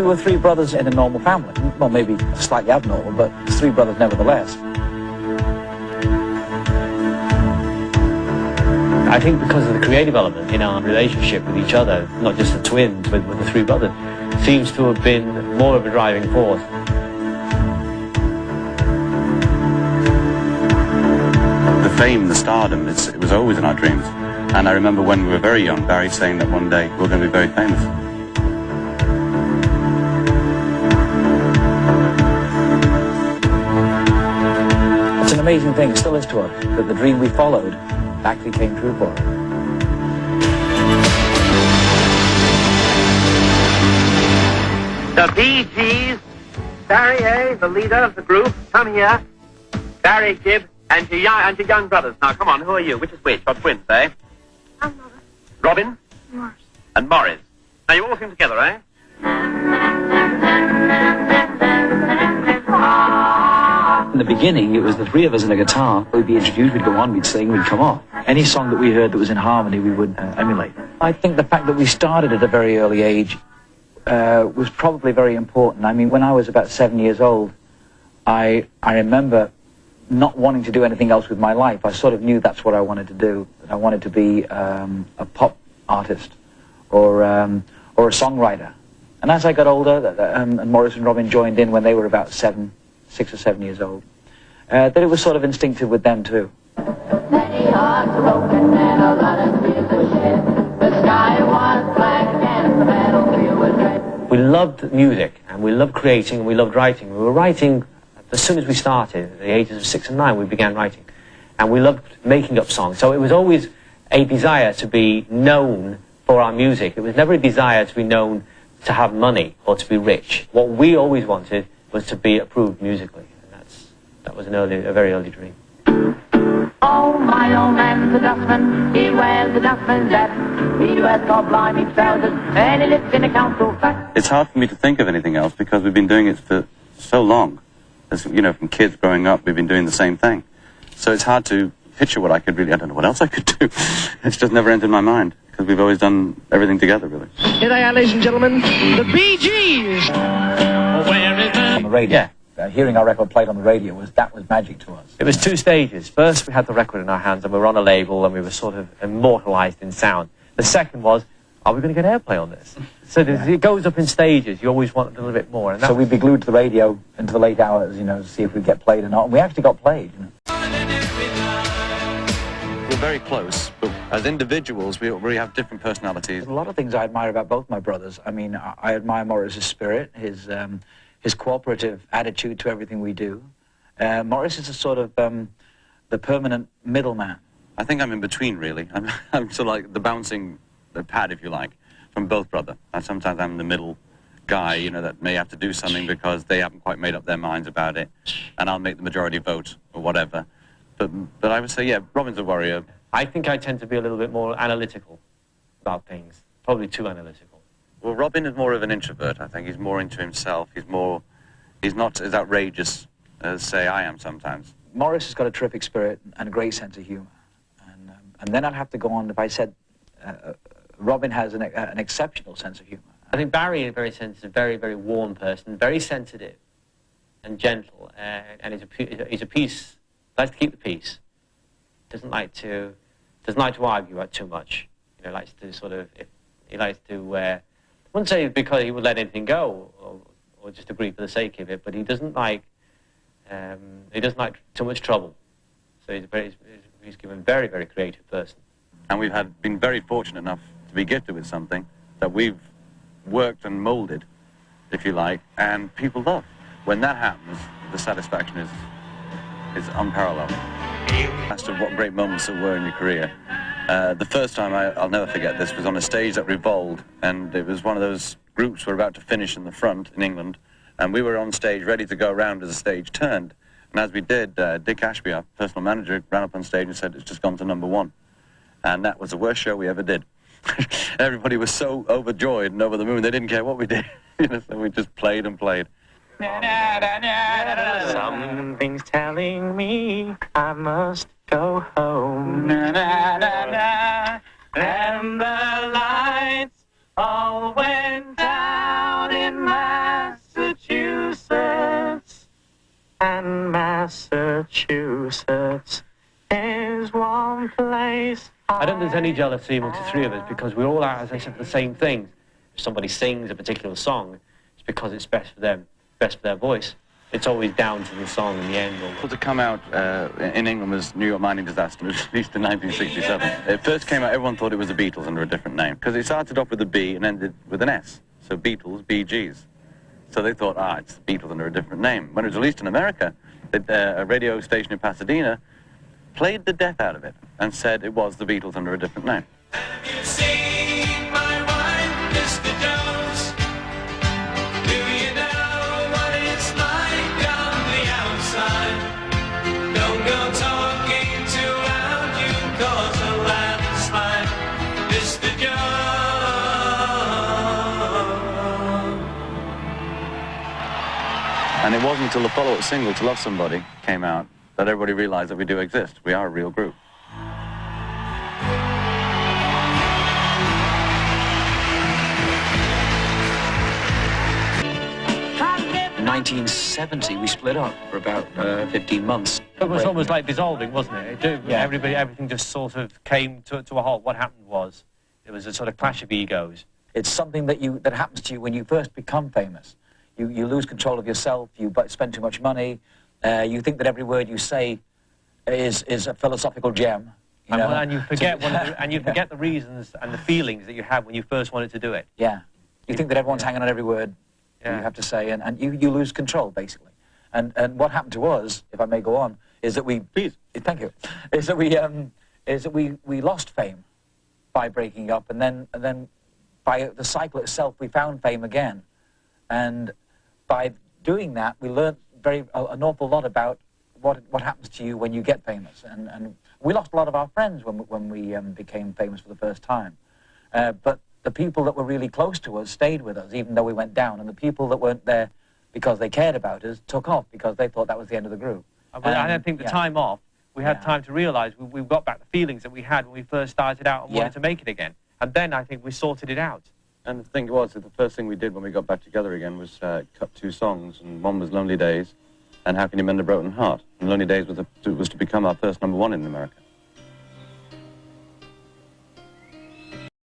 were three brothers in a normal family. Well, maybe slightly abnormal, but three brothers nevertheless. I think because of the creative element in our relationship with each other, not just the twins, but with the three brothers, seems to have been more of a driving force. The fame, the stardom, it was always in our dreams. And I remember when we were very young, Barry saying that one day we're going to be very famous. It's an amazing thing, it still is to us, that the dream we followed actually came true for us. The Bee Gees, Barry A., the leader of the group, come here. Barry Gibb and your young brothers. Now, come on, who are you? Which is which? You're twins, eh? I'm Robin. Robin? Morris. And Morris. Now, you all sing together, eh? In the beginning, it was the three of us and a guitar. We'd be introduced, we'd go on, we'd sing, we'd come off. Any song that we heard that was in harmony, we would emulate. I think the fact that we started at a very early age was probably very important. I mean, when I was about 7 years old, I remember not wanting to do anything else with my life. I sort of knew that's what I wanted to do. I wanted to be a pop artist or a songwriter. And as I got older, and Morris and Robin joined in when they were about 6 or 7 years old, that it was sort of instinctive with them too. Many hearts broken and a lot of tears were shed. The sky was black and the battlefield was red. We loved music, and we loved creating, and we loved writing. We were writing as soon as we started. At the ages of 6 and 9, we began writing. And we loved making up songs. So it was always a desire to be known for our music. It was never a desire to be known to have money or to be rich. What we always wanted was to be approved musically. And that was a very early dream. Oh, my old man's a dustman. He wears a dustman's hat. He wears gob-blimey trousers and he lives in a council flat. It's hard for me to think of anything else because we've been doing it for so long. As, you know, from kids growing up, we've been doing the same thing. So it's hard to picture what I could really, I don't know what else I could do. It's just never entered my mind because we've always done everything together, really. Here they are, ladies and gentlemen, the Bee Gees. On the radio. Yeah. Hearing our record played on the radio was magic to us. It was two stages. First, we had the record in our hands and we were on a label and we were sort of immortalized in sound. The second was, are we going to get airplay on this? So it goes up in stages. You always want a little bit more. And so we'd be glued to the radio into the late hours, you know, to see if we'd get played or not. And we actually got played, you know. We're very close, but as individuals, we have different personalities. There's a lot of things I admire about both my brothers. I mean, I admire Morris's spirit, his cooperative attitude to everything we do. Morris is a sort of the permanent middleman. I think I'm in between, really. I'm sort of like the bouncing pad, if you like, from both brother. And sometimes I'm the middle guy, you know, that may have to do something because they haven't quite made up their minds about it, and I'll make the majority vote or whatever. But I would say, yeah, Robin's a warrior. I think I tend to be a little bit more analytical about things, probably too analytical. Well, Robin is more of an introvert, I think. He's more into himself. He's not as outrageous as, say, I am sometimes. Morris has got a terrific spirit and a great sense of humor. And then I'd have to go on if I said Robin has an exceptional sense of humor. I think Barry, in a very sense, is a very, very warm person, very sensitive and gentle, and he's a peace. Likes to keep the peace. Doesn't like to argue about too much. You know, likes to sort of, he likes to. I wouldn't say because he would let anything go or just agree for the sake of it, but he doesn't like too much trouble. So he's given a very, very creative person. And we've been very fortunate enough to be gifted with something that we've worked and molded, if you like, and people love. When that happens, the satisfaction is unparalleled. As to what great moments there were in your career. The first time, I'll never forget this, was on a stage at Revolve, and it was one of those groups were about to finish in the front in England, and we were on stage ready to go around as the stage turned. And as we did, Dick Ashby, our personal manager, ran up on stage and said, "It's just gone to #1." And that was the worst show we ever did. Everybody was so overjoyed and over the moon, they didn't care what we did. You know, so we just played and played. Something's telling me I must go home. And the lights all went down in my Massachusetts is one place. I don't think there's any jealousy amongst the three of us because we're all out, as I said, for the same thing. If somebody sings a particular song, it's because it's best for them, best for their voice. It's always down to the song in the end. To come out in England was New York Mining Disaster. It was released in 1967. It first came out, everyone thought it was the Beatles under a different name because it started off with a B and ended with an S. So Beatles, Bee Gees. So they thought, it's the Beatles under a different name. When it was released in America, a radio station in Pasadena played the death out of it and said it was the Beatles under a different name. Have you seen my wife, Mr. Jones? Do you know what it's like on the outside? Don't go talking too loud, you cause a landslide, Mr. Jones. And it wasn't until the follow-up single, To Love Somebody, came out that everybody realized that we do exist. We are a real group. In 1970, we split up for about 15 months. It was almost like dissolving, wasn't it? Everything just sort of came to a halt. What happened was, there was a sort of clash of egos. It's something that happens to you when you first become famous. You lose control of yourself, you spend too much money, you think that every word you say is a philosophical gem. And you forget the reasons and the feelings that you had when you first wanted to do it. Yeah. You think that everyone's hanging on every word you have to say, and you lose control, basically. And what happened to us, if I may go on, is that we... Please. Thank you. Is that we lost fame by breaking up, and then by the cycle itself, we found fame again. And by doing that, we learned an awful lot about what happens to you when you get famous. And we lost a lot of our friends when we became famous for the first time. But the people that were really close to us stayed with us, even though we went down. And the people that weren't there because they cared about us took off because they thought that was the end of the group. I think the time off, we had time to realise we got back the feelings that we had when we first started out and wanted to make it again. And then I think we sorted it out. And the thing was that the first thing we did when we got back together again was cut 2 songs, and one was Lonely Days and How Can You Mend a Broken Heart. And Lonely Days was to become our first #1 in America.